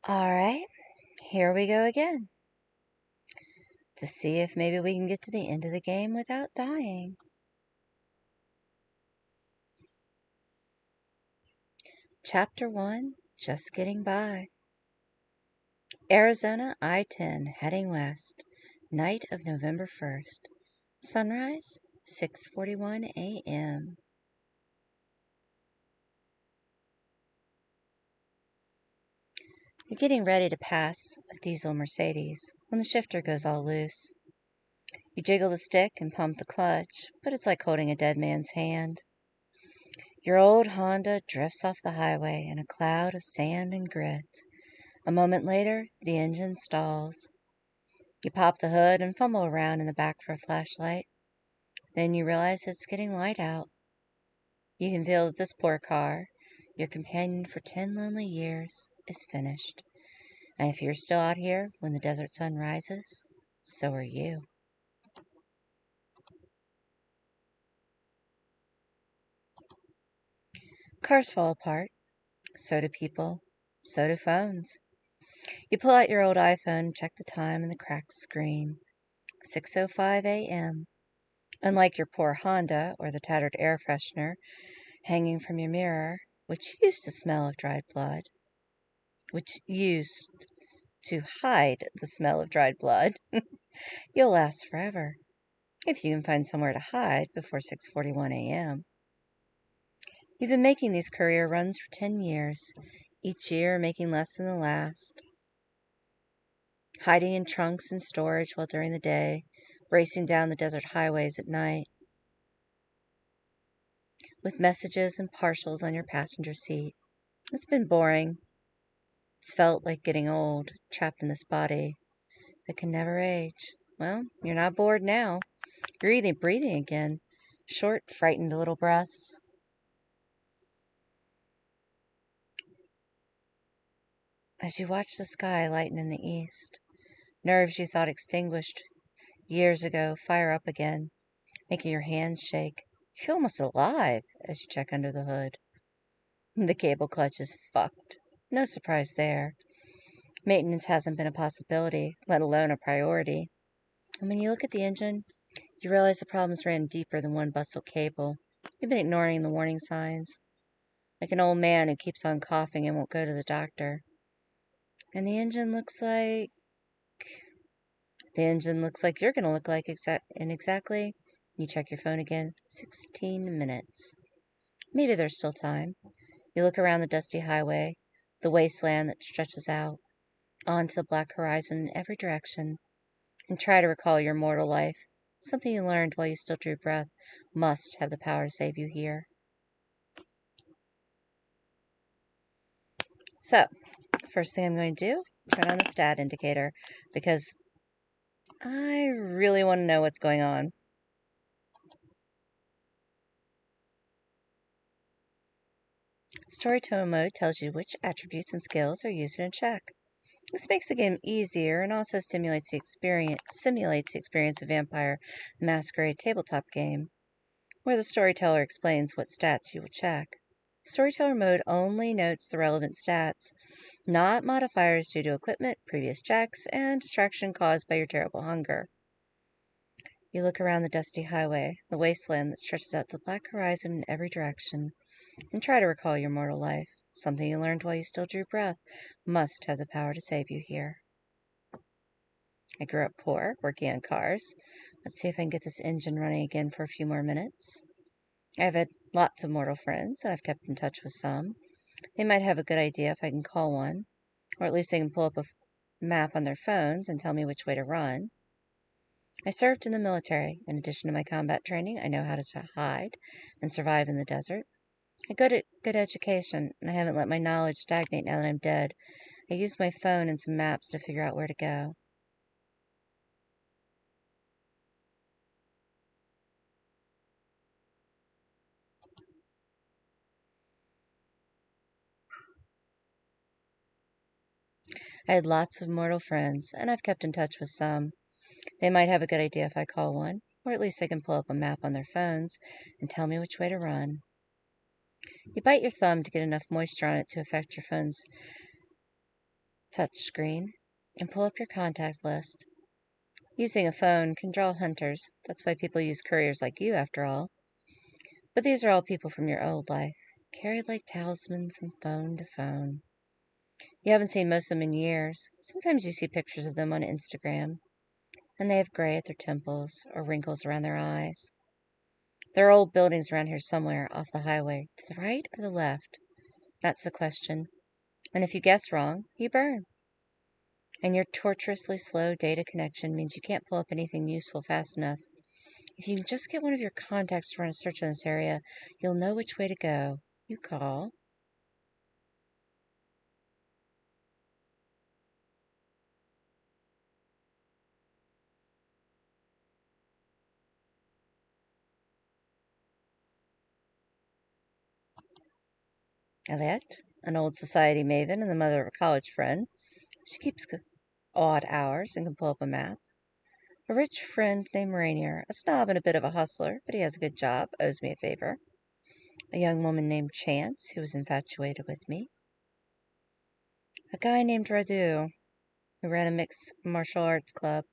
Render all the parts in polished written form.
Alright, here we go again. To see if maybe we can get to the end of the game without dying. Chapter 1, Just Getting By. Arizona I-10 heading west. Night of November 1st. Sunrise, 6:41 a.m. You're getting ready to pass a diesel Mercedes when the shifter goes all loose. You jiggle the stick and pump the clutch, but it's like holding a dead man's hand. Your old Honda drifts off the highway in a cloud of sand and grit. A moment later, the engine stalls. You pop the hood and fumble around in the back for a flashlight. Then you realize it's getting light out. You can feel that this poor car, your companion for 10 lonely years, is finished. And if you're still out here when the desert sun rises, so are you. Cars fall apart. So do people. So do phones. You pull out your old iPhone and check the time in the cracked screen. 6:05 a.m. Unlike your poor Honda or the tattered air freshener hanging from your mirror, which used to smell of dried blood, which used to hide the smell of dried blood, you'll last forever if you can find somewhere to hide before 6:41 a.m. You've been making these courier runs for 10 years, each year making less than the last. Hiding in trunks and storage while during the day, racing down the desert highways at night, with messages and parcels on your passenger seat. It's been boring. It's felt like getting old, trapped in this body that can never age. Well, you're not bored now. You're even breathing again. Short, frightened little breaths. As you watch the sky lighten in the east, nerves you thought extinguished years ago fire up again, making your hands shake. You feel almost alive as you check under the hood. The cable clutch is fucked. No surprise there. Maintenance hasn't been a possibility, let alone a priority. And when you look at the engine, you realize the problems ran deeper than one busted cable. You've been ignoring the warning signs, like an old man who keeps on coughing and won't go to the doctor. And the engine looks like you're going to look like in exactly, you check your phone again, 16 minutes. Maybe there's still time. You look around the dusty highway, the wasteland that stretches out onto the black horizon in every direction, and try to recall your mortal life. Something you learned while you still drew breath must have the power to save you here. So, first thing I'm going to do, turn on the stat indicator, because I really want to know what's going on. Storytelling mode tells you which attributes and skills are used in a check. This makes the game easier and also simulates the experience of Vampire the Masquerade tabletop game, where the storyteller explains what stats you will check. Storyteller mode only notes the relevant stats, not modifiers due to equipment, previous checks, and distraction caused by your terrible hunger. You look around the dusty highway, the wasteland that stretches out to the black horizon in every direction, and try to recall your mortal life. Something you learned while you still drew breath must have the power to save you here. I grew up poor, working on cars. Let's see if I can get this engine running again for a few more minutes. I've had lots of mortal friends, and I've kept in touch with some. They might have a good idea if I can call one, or at least they can pull up a map on their phones and tell me which way to run. I served in the military. In addition to my combat training, I know how to hide and survive in the desert. I got a good education, and I haven't let my knowledge stagnate now that I'm dead. I used my phone and some maps to figure out where to go. I had lots of mortal friends, and I've kept in touch with some. They might have a good idea if I call one, or at least they can pull up a map on their phones and tell me which way to run. You bite your thumb to get enough moisture on it to affect your phone's touch screen and pull up your contact list. Using a phone can draw hunters. That's why people use couriers like you, after all. But these are all people from your old life, carried like talisman from phone to phone. You haven't seen most of them in years. Sometimes you see pictures of them on Instagram, and they have gray at their temples or wrinkles around their eyes. There are old buildings around here somewhere off the highway, to the right or the left. That's the question. And if you guess wrong, you burn. And your tortuously slow data connection means you can't pull up anything useful fast enough. If you can just get one of your contacts to run a search in this area, you'll know which way to go. You call. Elliot, an old society maven and the mother of a college friend. She keeps odd hours and can pull up a map. A rich friend named Rainier, a snob and a bit of a hustler, but he has a good job, owes me a favor. A young woman named Chance, who was infatuated with me. A guy named Radu, who ran a mixed martial arts club.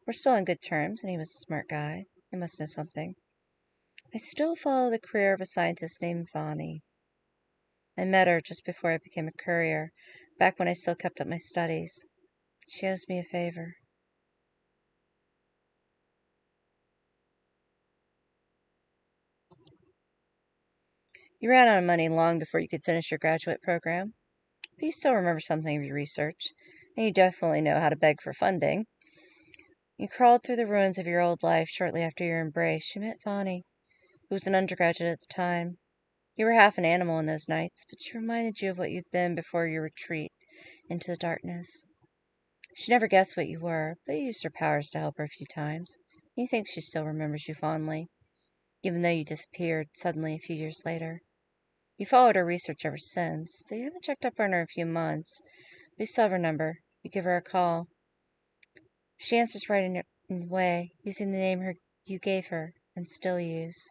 We're still on good terms, and he was a smart guy. He must know something. I still follow the career of a scientist named Vani. I met her just before I became a courier, back when I still kept up my studies. She owes me a favor. You ran out of money long before you could finish your graduate program, but you still remember something of your research, and you definitely know how to beg for funding. You crawled through the ruins of your old life shortly after your embrace. You met Vani, who was an undergraduate at the time. You were half an animal in those nights, but she reminded you of what you'd been before your retreat into the darkness. She never guessed what you were, but you used her powers to help her a few times. You think she still remembers you fondly, even though you disappeared suddenly a few years later. You followed her research ever since, though you haven't checked up on her in a few months. But you still have her number. You give her a call. She answers right in your way, using the name you gave her and still use.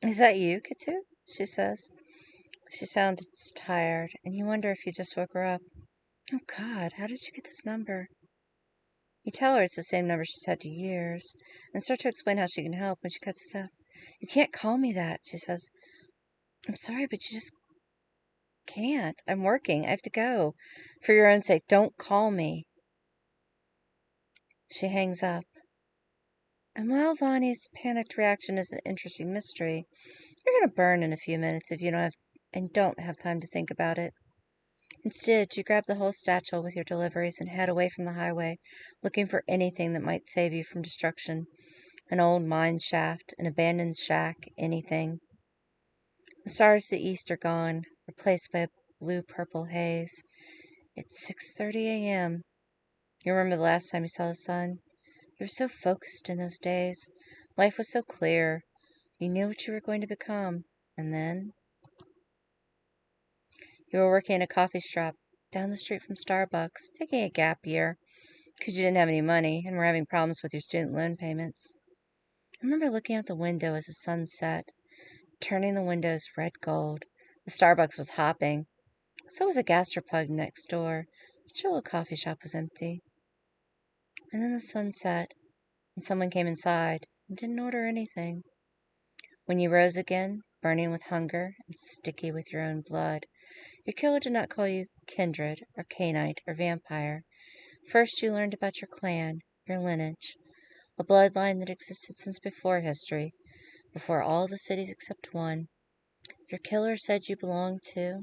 Is that you, Katu? She says. She sounds tired, and you wonder if you just woke her up. Oh, God, how did you get this number? You tell her it's the same number she's had for years, and start to explain how she can help when she cuts us up. You can't call me that, she says. I'm sorry, but you just can't. I'm working. I have to go. For your own sake, don't call me. She hangs up. And while Vani's panicked reaction is an interesting mystery, you're going to burn in a few minutes if you don't have time to think about it. Instead, you grab the whole satchel with your deliveries and head away from the highway, looking for anything that might save you from destruction. An old mine shaft, an abandoned shack, anything. The stars of the east are gone, replaced by a blue-purple haze. It's 6:30 a.m. You remember the last time you saw the sun? You were so focused in those days. Life was so clear. You knew what you were going to become. And then you were working in a coffee shop down the street from Starbucks, taking a gap year because you didn't have any money and were having problems with your student loan payments. I remember looking out the window as the sun set, turning the windows red gold. The Starbucks was hopping. So was a gastropub next door. The Chula coffee shop was empty. And then the sun set, and someone came inside and didn't order anything. When you rose again, burning with hunger and sticky with your own blood, your killer did not call you kindred or Canite or vampire. First, you learned about your clan, your lineage, a bloodline that existed since before history, before all the cities except one. Your killer said you belonged to.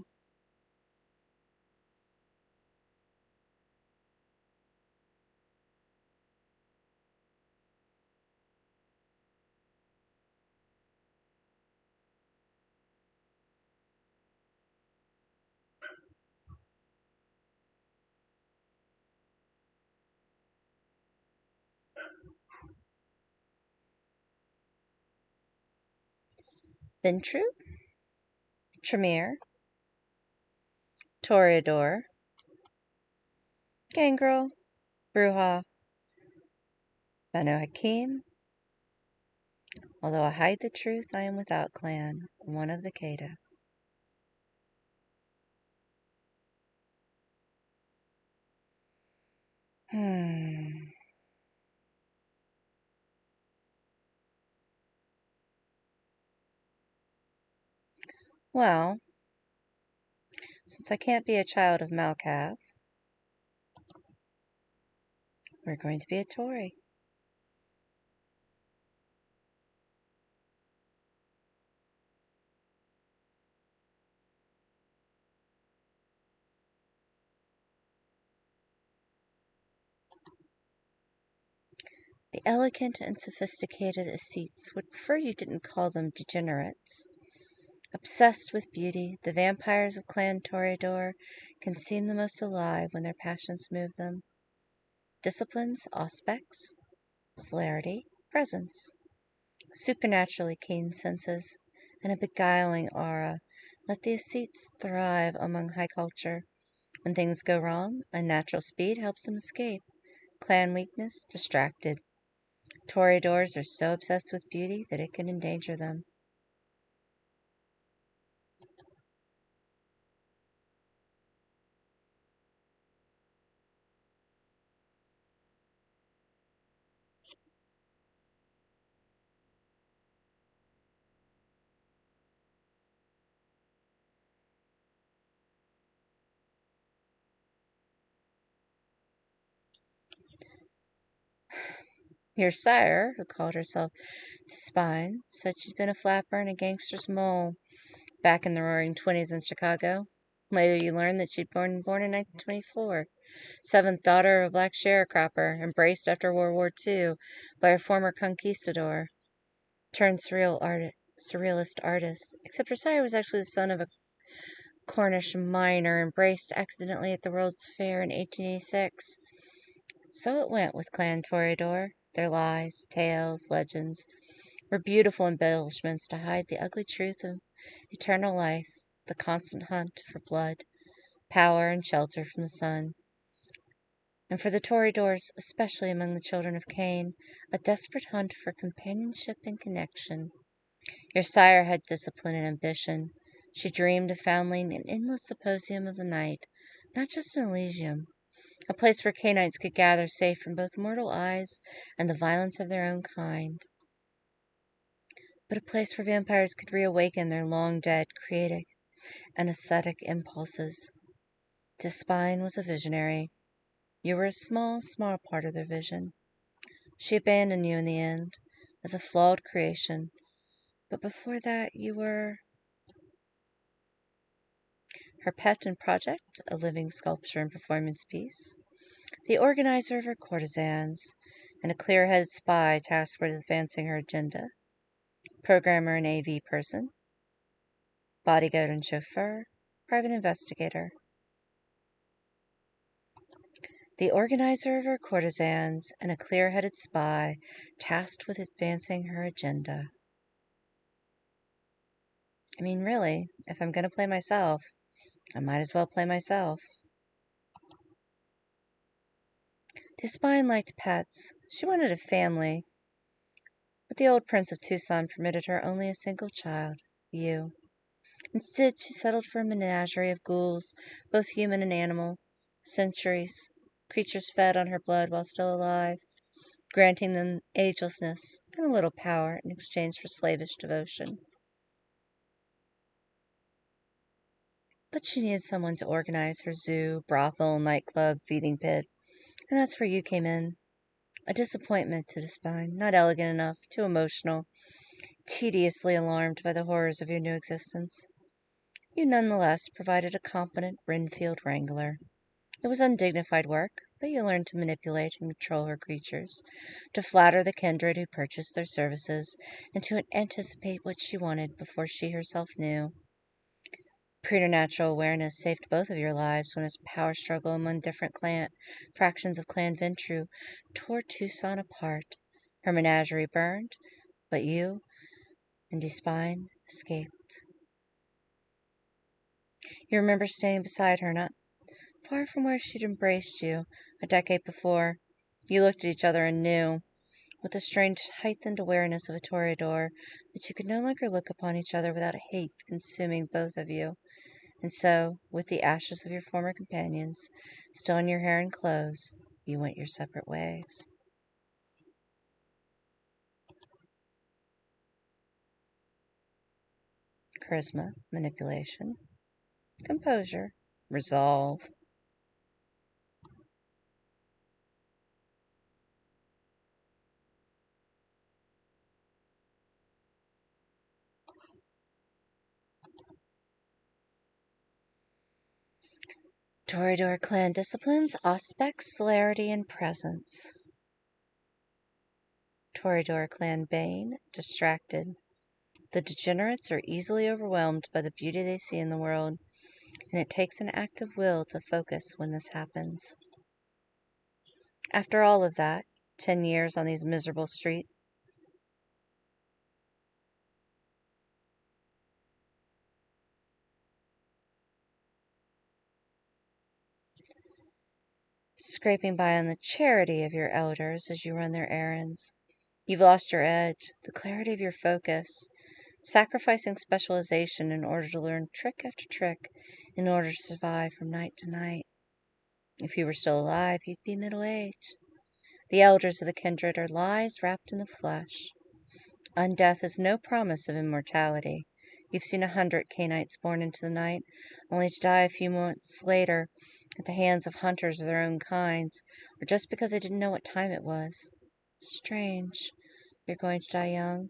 Ventru, Tremere, Toreador, Gangrel, Bruja, Banu Hakim. Although I hide the truth, I am without clan, one of the Kadaf. Hmm. Well, since I can't be a child of Malkav, we're going to be a Tory. The elegant and sophisticated ascetes would prefer you didn't call them degenerates. Obsessed with beauty, the vampires of Clan Toreador can seem the most alive when their passions move them. Disciplines, aspects, celerity, presence, supernaturally keen senses, and a beguiling aura let the ascetes thrive among high culture. When things go wrong, unnatural speed helps them escape. Clan weakness, distracted. Toreadors are so obsessed with beauty that it can endanger them. Your sire, who called herself Spine, said she'd been a flapper and a gangster's mole back in the roaring 20s in Chicago. Later, you learned that she'd been born in 1924, seventh daughter of a black sharecropper, embraced after World War II by a former conquistador turned surrealist artist. Except her sire was actually the son of a Cornish miner embraced accidentally at the World's Fair in 1886. So it went with Clan Toreador. Their lies, tales, legends were beautiful embellishments to hide the ugly truth of eternal life, the constant hunt for blood, power, and shelter from the sun. And for the Toreadors, especially among the children of Cain, a desperate hunt for companionship and connection. Your sire had discipline and ambition. She dreamed of founding an endless symposium of the night, not just an Elysium, a place where Canaanites could gather safe from both mortal eyes and the violence of their own kind, but a place where vampires could reawaken their long dead creative and ascetic impulses. Despine was a visionary. You were a small part of their vision. She abandoned you in the end as a flawed creation, but before that you were her pet and project, a living sculpture and performance piece, the organizer of her courtesans, and a clear-headed spy tasked with advancing her agenda, programmer and AV person, bodyguard and chauffeur, private investigator. The organizer of her courtesans and a clear-headed spy tasked with advancing her agenda. I mean, really, if I'm going to play myself, I might as well play myself. Despine liked pets. She wanted a family, but the old Prince of Tucson permitted her only a single child. you. Instead, she settled for a menagerie of ghouls, both human and animal. Centuries. Creatures fed on her blood while still alive, granting them agelessness and a little power in exchange for slavish devotion. But she needed someone to organize her zoo, brothel, nightclub, feeding pit, and that's where you came in. A disappointment to the spine, not elegant enough, too emotional, tediously alarmed by the horrors of your new existence. You nonetheless provided a competent Renfield wrangler. It was undignified work, but you learned to manipulate and control her creatures, to flatter the kindred who purchased their services, and to anticipate what she wanted before she herself knew. Preternatural awareness saved both of your lives when a power struggle among different fractions of Clan Ventru tore Tucson apart. Her menagerie burned, but you and Despine escaped. You remember standing beside her, not far from where she'd embraced you a decade before. You looked at each other and knew, with a strange heightened awareness of a Toreador, that you could no longer look upon each other without hate consuming both of you. And so, with the ashes of your former companions still on your hair and clothes, you went your separate ways. Charisma, manipulation, composure, resolve. Toreador clan disciplines, aspects, celerity, and presence. Toreador clan bane, distracted. The degenerates are easily overwhelmed by the beauty they see in the world, and it takes an act of will to focus when this happens. After all of that, 10 years on these miserable streets, scraping by on the charity of your elders as you run their errands. You've lost your edge, the clarity of your focus, sacrificing specialization in order to learn trick after trick in order to survive from night to night. If you were still alive, you'd be middle-aged. The elders of the kindred are lies wrapped in the flesh. Undeath is no promise of immortality. You've seen 100 Canaanites born into the night, only to die a few months later at the hands of hunters of their own kinds, or just because they didn't know what time it was. Strange. You're going to die young.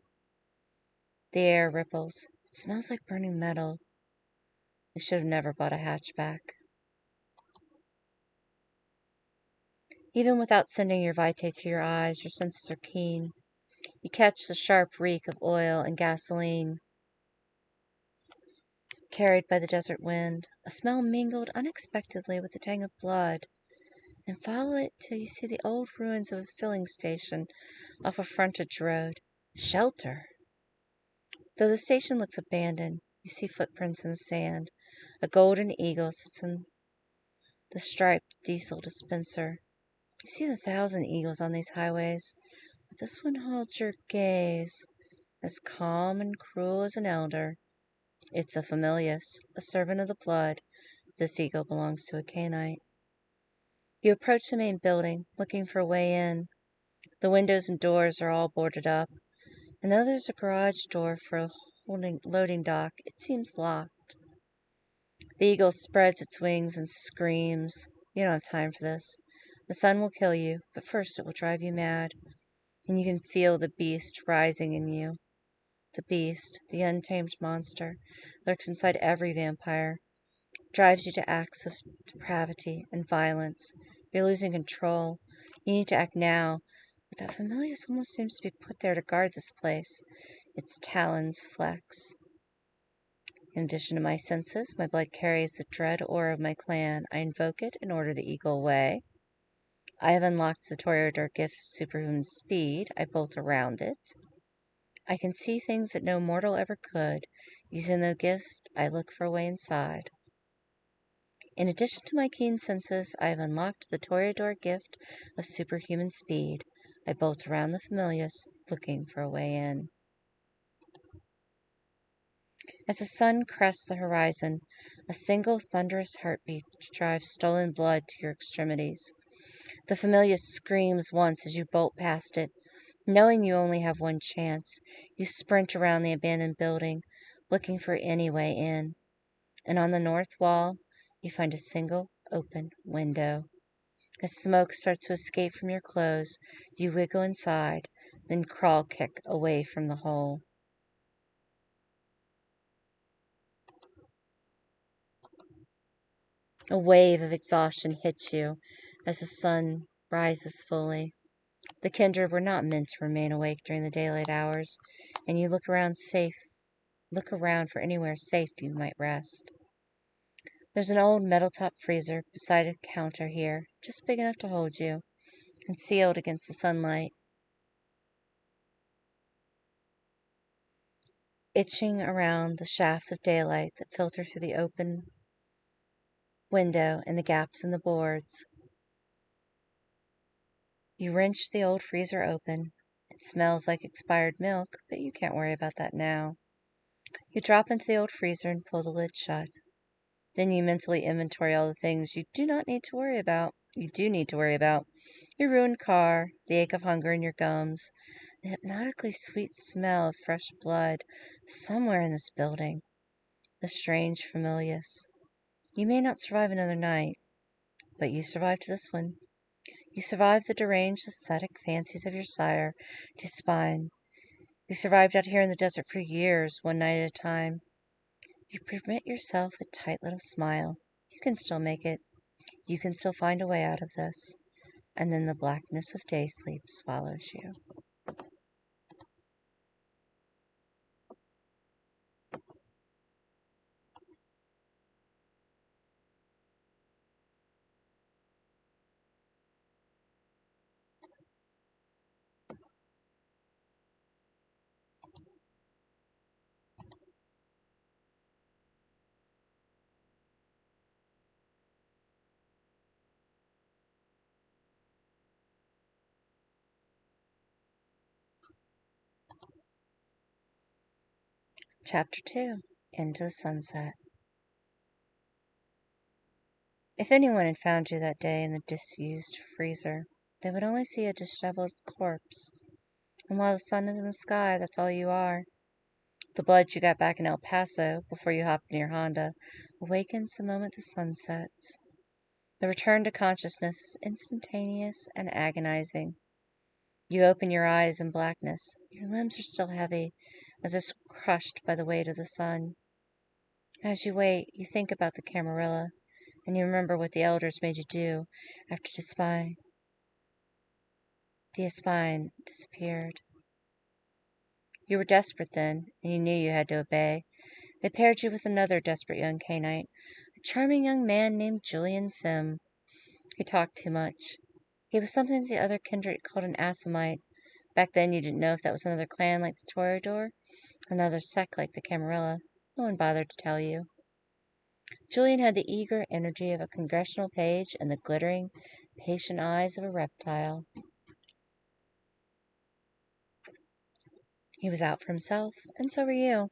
The air ripples. It smells like burning metal. You should have never bought a hatchback. Even without sending your vitae to your eyes, your senses are keen. You catch the sharp reek of oil and gasoline carried by the desert wind, a smell mingled unexpectedly with the tang of blood, and follow it till you see the old ruins of a filling station off a frontage road. Shelter! Though the station looks abandoned, you see footprints in the sand. A golden eagle sits in the striped diesel dispenser. You see the 1,000 eagles on these highways, but this one holds your gaze, as calm and cruel as an elder. It's a familius, a servant of the blood. This eagle belongs to a Canaanite. You approach the main building, looking for a way in. The windows and doors are all boarded up, and though there's a garage door for a loading dock, it seems locked. The eagle spreads its wings and screams. You don't have time for this. The sun will kill you, but first it will drive you mad, and you can feel the beast rising in you. The beast, the untamed monster, lurks inside every vampire, drives you to acts of depravity and violence. You're losing control. You need to act now, but that familius almost seems to be put there to guard this place. Its talons flex. In addition to my senses, my blood carries the dread aura of my clan. I invoke it and order the eagle away. I have unlocked the Toreador gift of superhuman speed. I bolt around it. I can see things that no mortal ever could. Using the gift, I look for a way inside. In addition to my keen senses, I have unlocked the Toreador gift of superhuman speed. I bolt around the familius, looking for a way in. As the sun crests the horizon, a single thunderous heartbeat drives stolen blood to your extremities. The familiar screams once as you bolt past it. Knowing you only have one chance, you sprint around the abandoned building, looking for any way in. And on the north wall, you find a single open window. As smoke starts to escape from your clothes, you wiggle inside, then crawl kick away from the hole. A wave of exhaustion hits you as the sun rises fully. The kindred were not meant to remain awake during the daylight hours, and you look around for anywhere safe you might rest. There's an old metal-top freezer beside a counter here, just big enough to hold you, and sealed against the sunlight. Itching around the shafts of daylight that filter through the open window and the gaps in the boards. You wrench the old freezer open. It smells like expired milk, but you can't worry about that now. You drop into the old freezer and pull the lid shut. Then you mentally inventory all the things you do not need to worry about. You do need to worry about your ruined car, the ache of hunger in your gums, the hypnotically sweet smell of fresh blood somewhere in this building, the strange familiars. You may not survive another night, but you survived this one. You survived the deranged aesthetic fancies of your sire, Despine. You survived out here in the desert for years, one night at a time. You permit yourself a tight little smile. You can still make it. You can still find a way out of this. And then the blackness of day sleep swallows you. Chapter 2. Into the Sunset. If anyone had found you that day in the disused freezer, they would only see a disheveled corpse. And while the sun is in the sky, that's all you are. The blood you got back in El Paso before you hopped in your Honda awakens the moment the sun sets. The return to consciousness is instantaneous and agonizing. You open your eyes in blackness. Your limbs are still heavy, as if crushed by the weight of the sun. As you wait, you think about the Camarilla, and you remember what the elders made you do after Despine disappeared. You were desperate then, and you knew you had to obey. They paired you with another desperate young Canaanite, a charming young man named Julian Sim. He talked too much. He was something that the other kindred called an Assamite. Back then you didn't know if that was another clan like the Toreador, another sect like the Camarilla. No one bothered to tell you. Julian had the eager energy of a congressional page and the glittering, patient eyes of a reptile. He was out for himself, and so were you,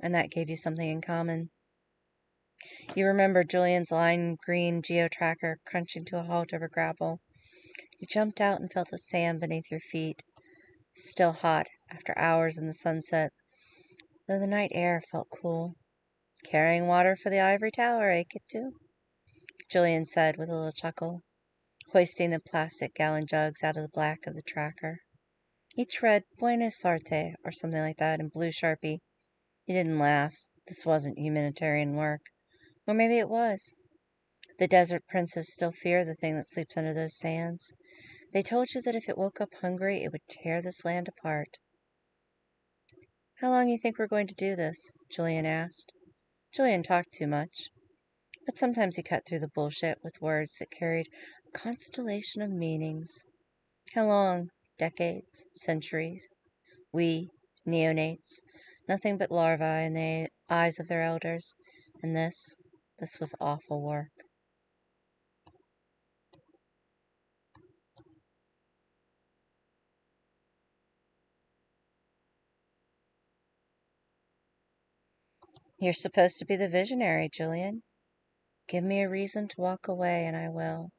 and that gave you something in common. You remember Julian's lime green geo-tracker crunching to a halt over gravel. You jumped out and felt the sand beneath your feet, still hot after hours in the sunset, though the night air felt cool. Carrying water for the ivory tower, eh, Kittu? Julian said with a little chuckle, hoisting the plastic gallon jugs out of the black of the tracker. Each read Buena Suerte or something like that in blue Sharpie. He didn't laugh. This wasn't humanitarian work. Or maybe it was. The desert princes still fear the thing that sleeps under those sands. They told you that if it woke up hungry, it would tear this land apart. How long you think we're going to do this? Julian asked. Julian talked too much, but sometimes he cut through the bullshit with words that carried a constellation of meanings. How long? Decades? Centuries? We, neonates, nothing but larvae in the eyes of their elders. And this was awful work. You're supposed to be the visionary, Julian. Give me a reason to walk away, and I will.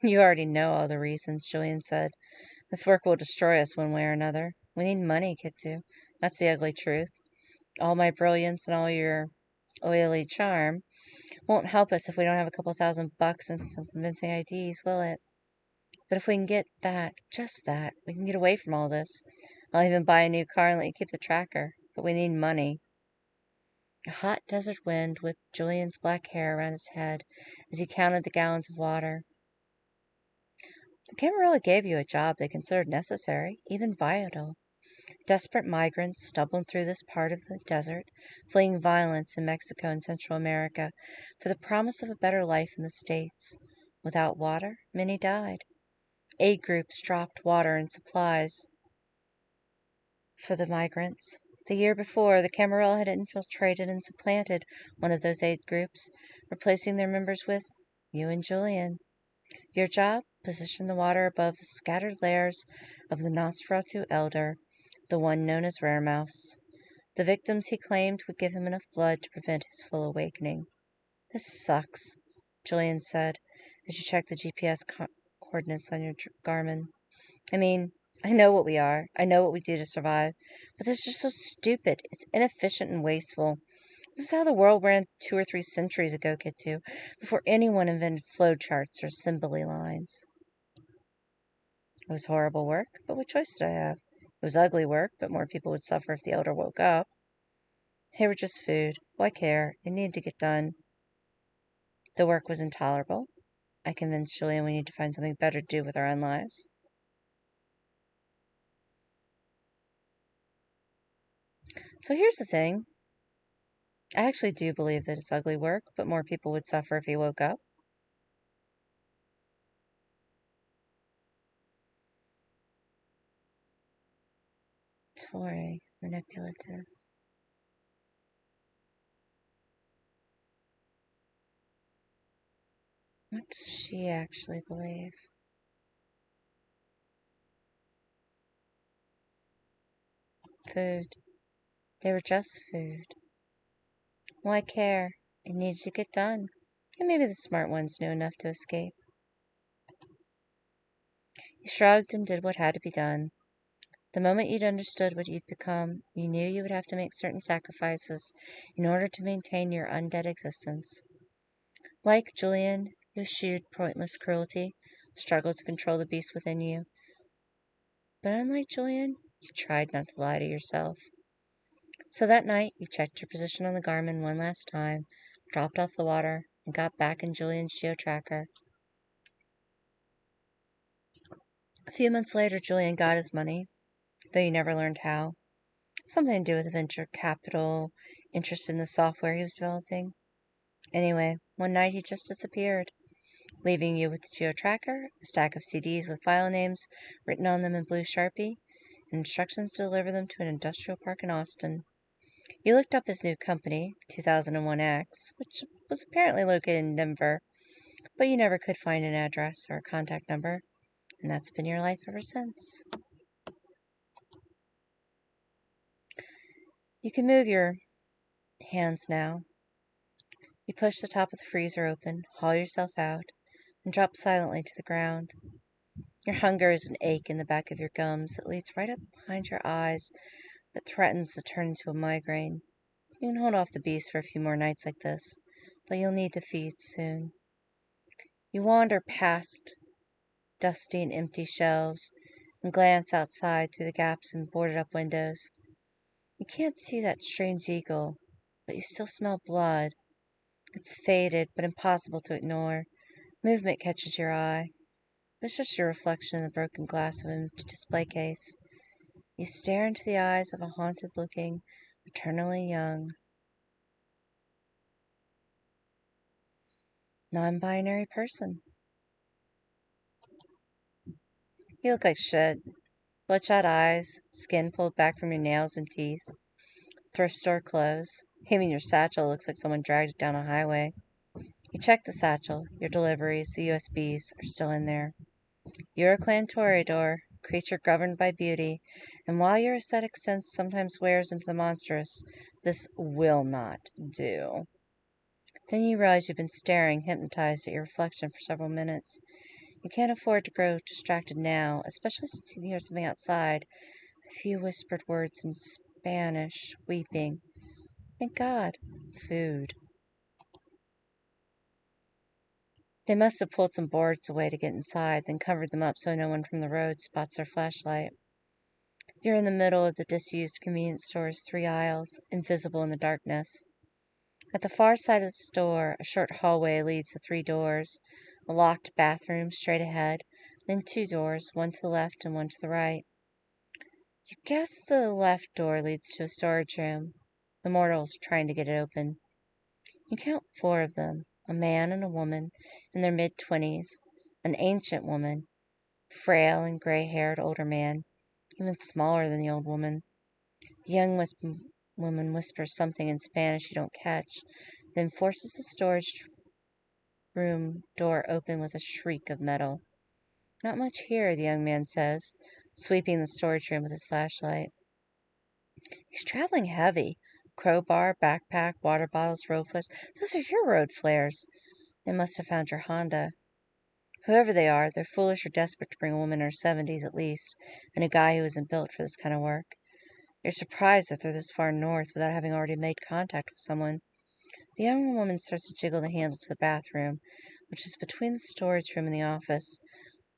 You already know all the reasons, Julian said. This work will destroy us one way or another. We need money, Kitsu. That's the ugly truth. All my brilliance and all your oily charm won't help us if we don't have a couple $1,000 and some convincing IDs, will it? But if we can get that, just that, we can get away from all this. I'll even buy a new car and let you keep the tracker. But we need money. A hot desert wind whipped Julian's black hair around his head as he counted the gallons of water. The Camarilla gave you a job they considered necessary, even vital. Desperate migrants stumbled through this part of the desert, fleeing violence in Mexico and Central America for the promise of a better life in the States. Without water, many died. Aid groups dropped water and supplies for the migrants. The year before, the Camarilla had infiltrated and supplanted one of those aid groups, replacing their members with you and Julian. Your job? Position the water above the scattered layers of the Nosferatu elder, the one known as Rare Mouse. The victims he claimed would give him enough blood to prevent his full awakening. This sucks, Julian said, as you checked the GPS coordinates on your Garmin. I mean, I know what we are. I know what we do to survive. But this is just so stupid. It's inefficient and wasteful. This is how the world ran 2 or 3 centuries ago, Kitu, before anyone invented flowcharts or assembly lines. It was horrible work, but what choice did I have? It was ugly work, but more people would suffer if the elder woke up. They were just food. Why care? It needed to get done. The work was intolerable. I convinced Julian we need to find something better to do with our own lives. So here's the thing. I actually do believe that it's ugly work, but more people would suffer if he woke up. Tori, manipulative. What does she actually believe? Food. They were just food. Why care? It needed to get done. And maybe the smart ones knew enough to escape. You shrugged and did what had to be done. The moment you'd understood what you'd become, you knew you would have to make certain sacrifices in order to maintain your undead existence. Like Julian, you eschewed pointless cruelty, struggled to control the beast within you. But unlike Julian, you tried not to lie to yourself. So that night, you checked your position on the Garmin one last time, dropped off the water, and got back in Julian's geo-tracker. A few months later, Julian got his money, though you never learned how. Something to do with venture capital, interest in the software he was developing. Anyway, one night he just disappeared, leaving you with the geo-tracker, a stack of CDs with file names written on them in blue Sharpie, and instructions to deliver them to an industrial park in Austin. You looked up his new company, 2001X, which was apparently located in Denver, but you never could find an address or a contact number, and that's been your life ever since. You can move your hands now. You push the top of the freezer open, haul yourself out, and drop silently to the ground. Your hunger is an ache in the back of your gums that leads right up behind your eyes that threatens to turn into a migraine. You can hold off the beast for a few more nights like this, but you'll need to feed soon. You wander past dusty and empty shelves and glance outside through the gaps in boarded up windows. You can't see that strange eagle, but you still smell blood. It's faded, but impossible to ignore. Movement catches your eye. It's just your reflection in the broken glass of an empty display case. You stare into the eyes of a haunted-looking, eternally young, non-binary person. You look like shit. Bloodshot eyes, skin pulled back from your nails and teeth, thrift store clothes. Even your satchel looks like someone dragged it down a highway. You check the satchel. Your deliveries, the USBs, are still in there. You're a clan Toreador, creature governed by beauty, and while your aesthetic sense sometimes wears into the monstrous, this will not do. Then you realize you've been staring, hypnotized at your reflection for several minutes. You can't afford to grow distracted now, especially since you hear something outside. A few whispered words in Spanish, weeping. Thank God. Food. They must have pulled some boards away to get inside, then covered them up so no one from the road spots their flashlight. You're in the middle of the disused convenience store's 3 aisles, invisible in the darkness. At the far side of the store, a short hallway leads to 3 doors, a locked bathroom straight ahead, then 2 doors, one to the left and one to the right. You guess the left door leads to a storage room. The mortals are trying to get it open. You count 4 of them, a man and a woman in their mid-20s, an ancient woman, frail and gray-haired older man, even smaller than the old woman. The young woman whispers something in Spanish you don't catch, then forces the storage room door open with a shriek of metal. Not much here, the young man says, sweeping the storage room with his flashlight. He's traveling heavy. Crowbar, backpack, water bottles, road flares. Those are your road flares. They must have found your Honda. Whoever they are, they're foolish or desperate to bring a woman in her 70s at least, and a guy who isn't built for this kind of work. You're surprised that they're this far north without having already made contact with someone. The young woman starts to jiggle the handle to the bathroom, which is between the storage room and the office.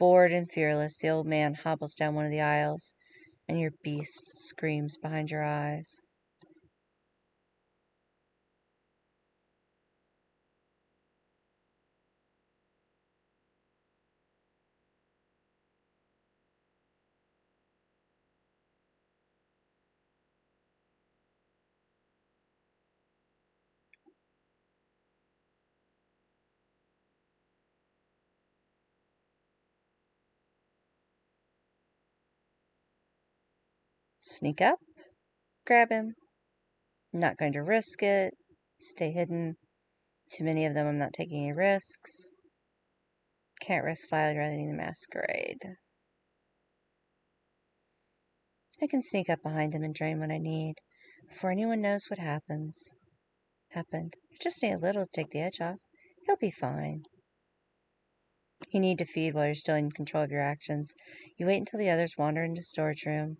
Bored and fearless, the old man hobbles down one of the aisles, and your beast screams behind your eyes. Sneak up, grab him. Not going to risk it. Stay hidden. Too many of them, I'm not taking any risks. Can't risk violating the Masquerade. I can sneak up behind him and drain what I need, before anyone knows what happened. I just need a little to take the edge off. He'll be fine. You need to feed while you're still in control of your actions. You wait until the others wander into the storage room,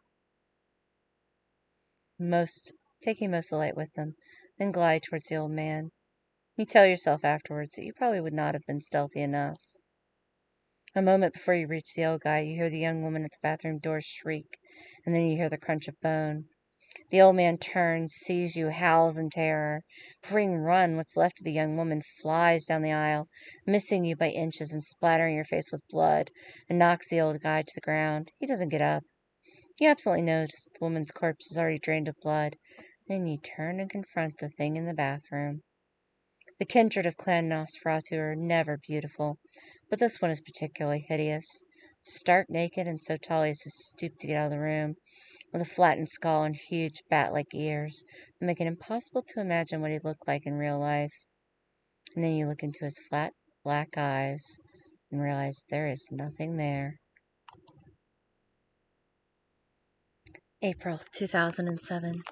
taking most of the light with them, then glide towards the old man. You tell yourself afterwards that you probably would not have been stealthy enough. A moment before you reach the old guy, you hear the young woman at the bathroom door shriek, and then you hear the crunch of bone. The old man turns, sees you, howls in terror. Before you can run, what's left of the young woman flies down the aisle, missing you by inches and splattering your face with blood, and knocks the old guy to the ground. He doesn't get up. You absolutely notice the woman's corpse is already drained of blood. Then you turn and confront the thing in the bathroom. The kindred of Clan Nosferatu are never beautiful, but this one is particularly hideous. Stark naked and so tall he has to stoop to get out of the room, with a flattened skull and huge bat-like ears that make it impossible to imagine what he'd look like in real life. And then you look into his flat, black eyes and realize there is nothing there. April 2007.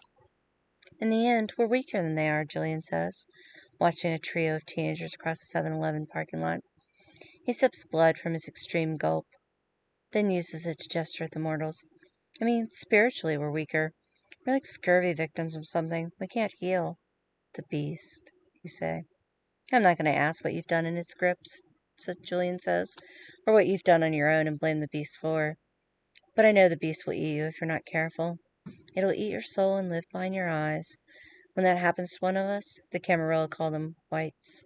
In the end, we're weaker than they are, Jillian says, watching a trio of teenagers across a 7-Eleven parking lot. He sips blood from his extreme gulp, then uses it to gesture at the mortals. I mean, spiritually we're weaker. We're like scurvy victims of something. We can't heal. The beast, you say. I'm not going to ask what you've done in its grips, Julian says, or what you've done on your own and blame the beast for. But I know the beast will eat you if you're not careful. It'll eat your soul and live behind your eyes. When that happens to one of us, the Camarilla call them whites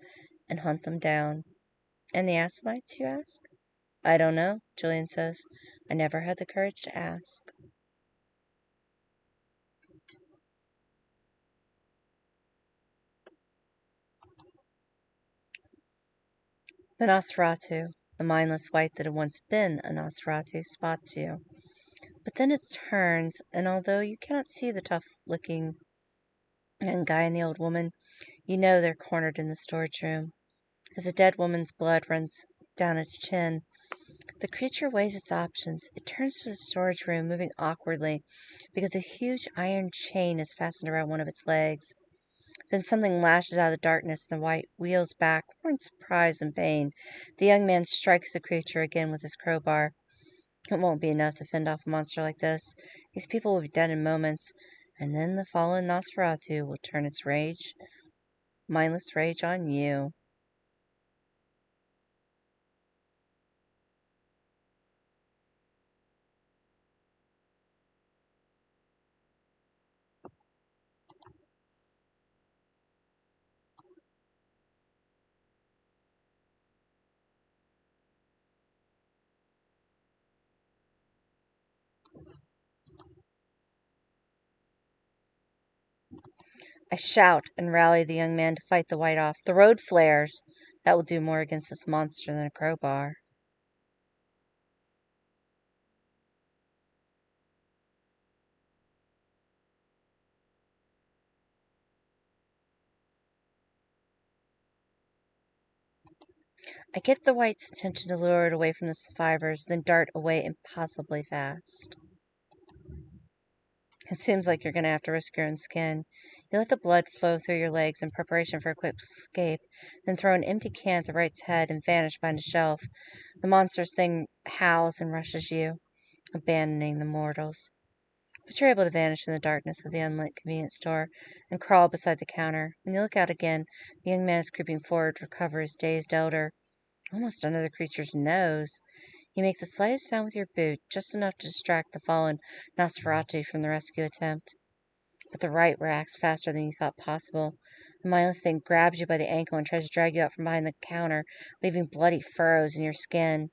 and hunt them down. And the Assamites, you ask? I don't know, Julian says. I never had the courage to ask. The Nosferatu, the mindless white that had once been a Nosferatu, spots you. But then it turns, and although you cannot see the tough-looking young guy and the old woman, you know they're cornered in the storage room. as a dead woman's blood runs down its chin. The creature weighs its options. It turns to the storage room, moving awkwardly because a huge iron chain is fastened around one of its legs. Then something lashes out of the darkness, and the white wheels back, more in surprise and pain. The young man strikes the creature again with his crowbar. It won't be enough to fend off a monster like this. These people will be dead in moments, and then the fallen Nosferatu will turn its mindless rage on you. I shout and rally the young man to fight the white off. The road flares. That will do more against this monster than a crowbar. I get the white's attention to lure it away from the survivors, then dart away impossibly fast. It seems like you're going to have to risk your own skin. You let the blood flow through your legs in preparation for a quick escape, then throw an empty can at the right's head and vanish behind a shelf. The monstrous thing howls and rushes you, abandoning the mortals. But you're able to vanish in the darkness of the unlit convenience store and crawl beside the counter. When you look out again, the young man is creeping forward to recover his dazed elder, almost under the creature's nose. You make the slightest sound with your boot, just enough to distract the fallen Nosferatu from the rescue attempt. But the right reacts faster than you thought possible. The mindless thing grabs you by the ankle and tries to drag you out from behind the counter, leaving bloody furrows in your skin.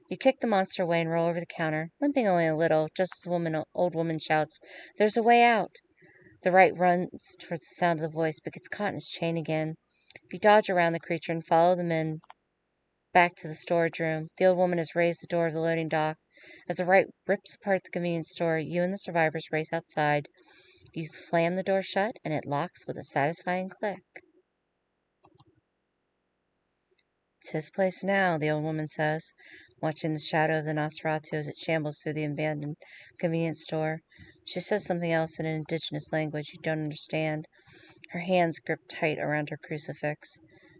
You kick the monster away and roll over the counter, limping only a little, just as the old woman shouts, "There's a way out!" The right runs towards the sound of the voice, but gets caught in his chain again. You dodge around the creature and follow the men back to the storage room. The old woman has raised the door of the loading dock. As the right rips apart the convenience store, you and the survivors race outside. You slam the door shut, and it locks with a satisfying click. "It's his place now," the old woman says, watching the shadow of the Nosferatu as it shambles through the abandoned convenience store. She says something else in an indigenous language you don't understand. Her hands grip tight around her crucifix.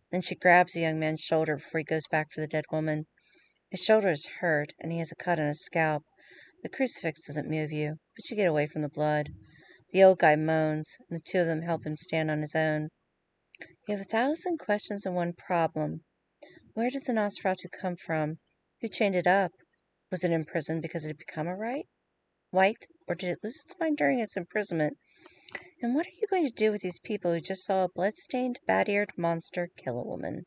Then she grabs the young man's shoulder before he goes back for the dead woman. His shoulder is hurt, and he has a cut on his scalp. The crucifix doesn't move you, but you get away from the blood. The old guy moans, and the two of them help him stand on his own. You have 1,000 questions and one problem. Where did the Nosferatu come from? Who chained it up? Was it imprisoned because it had become a white, or did it lose its mind during its imprisonment? And what are you going to do with these people who just saw a blood-stained, bat-eared monster kill a woman?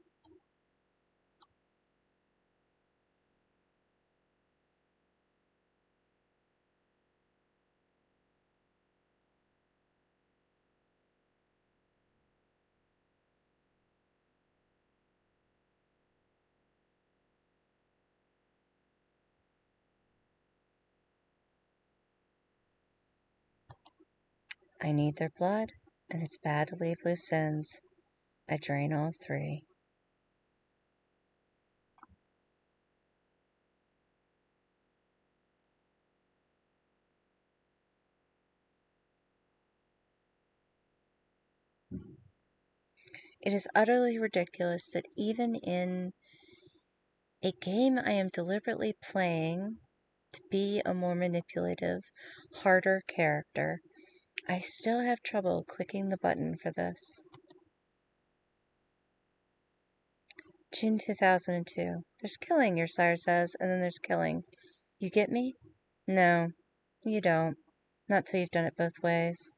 I need their blood, and it's bad to leave loose ends. I drain all three. It is utterly ridiculous that even in a game I am deliberately playing to be a more manipulative, harder character, I still have trouble clicking the button for this. June 2002. There's killing, your sire says, and then there's killing. You get me? No, you don't. Not till you've done it both ways.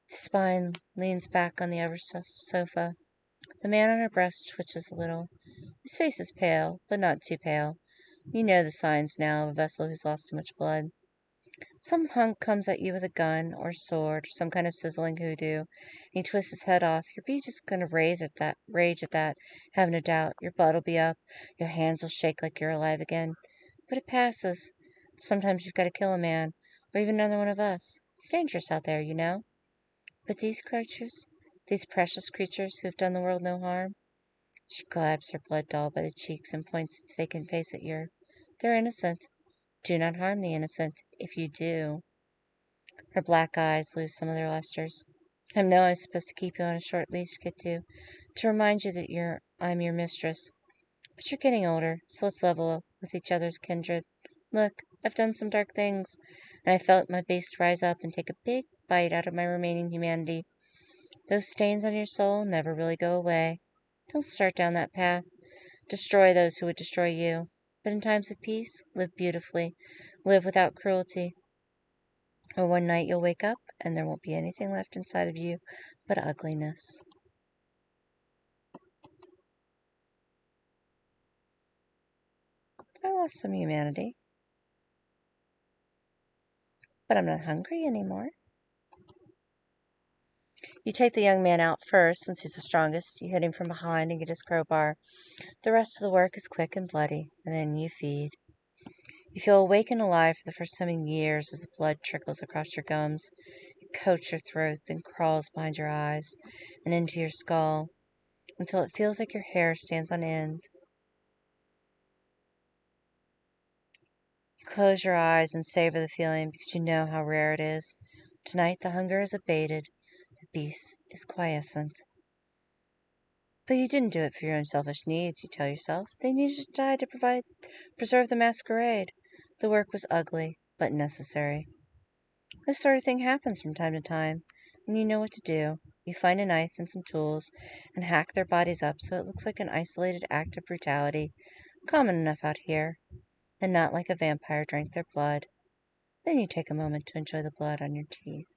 The spine leans back on the other sofa. The man on her breast twitches a little. His face is pale, but not too pale. You know the signs now of a vessel who's lost too much blood. Some hunk comes at you with a gun or sword or some kind of sizzling hoodoo, and you twist his head off. You'll be just gonna rage at that, have no doubt. Your blood'll be up, your hands will shake like you're alive again. But it passes. Sometimes you've got to kill a man, or even another one of us. It's dangerous out there, you know. But these creatures, these precious creatures who've done the world no harm, She grabs her blood doll by the cheeks and points its vacant face at you. They're innocent. Do not harm the innocent. If you do. Her black eyes lose some of their lusters. I know I'm supposed to keep you on a short leash, Gitu, to remind you that I'm your mistress. But you're getting older, so let's level with each other's kindred. Look, I've done some dark things, and I felt my beast rise up and take a big bite out of my remaining humanity. Those stains on your soul never really go away. Don't start down that path. Destroy those who would destroy you. But in times of peace, live beautifully. Live without cruelty. Or one night you'll wake up and there won't be anything left inside of you but ugliness. I lost some humanity, but I'm not hungry anymore. You take the young man out first, since he's the strongest. You hit him from behind and get his crowbar. The rest of the work is quick and bloody, and then you feed. You feel awake and alive for the first time in years as the blood trickles across your gums. It coats your throat, then crawls behind your eyes and into your skull until it feels like your hair stands on end. You close your eyes and savor the feeling because you know how rare it is. Tonight the hunger is abated, the beast is quiescent. But you didn't do it for your own selfish needs, you tell yourself. They needed to die to preserve the masquerade. The work was ugly, but necessary. This sort of thing happens from time to time, and you know what to do. You find a knife and some tools and hack their bodies up so it looks like an isolated act of brutality, common enough out here, and not like a vampire drank their blood. Then you take a moment to enjoy the blood on your teeth.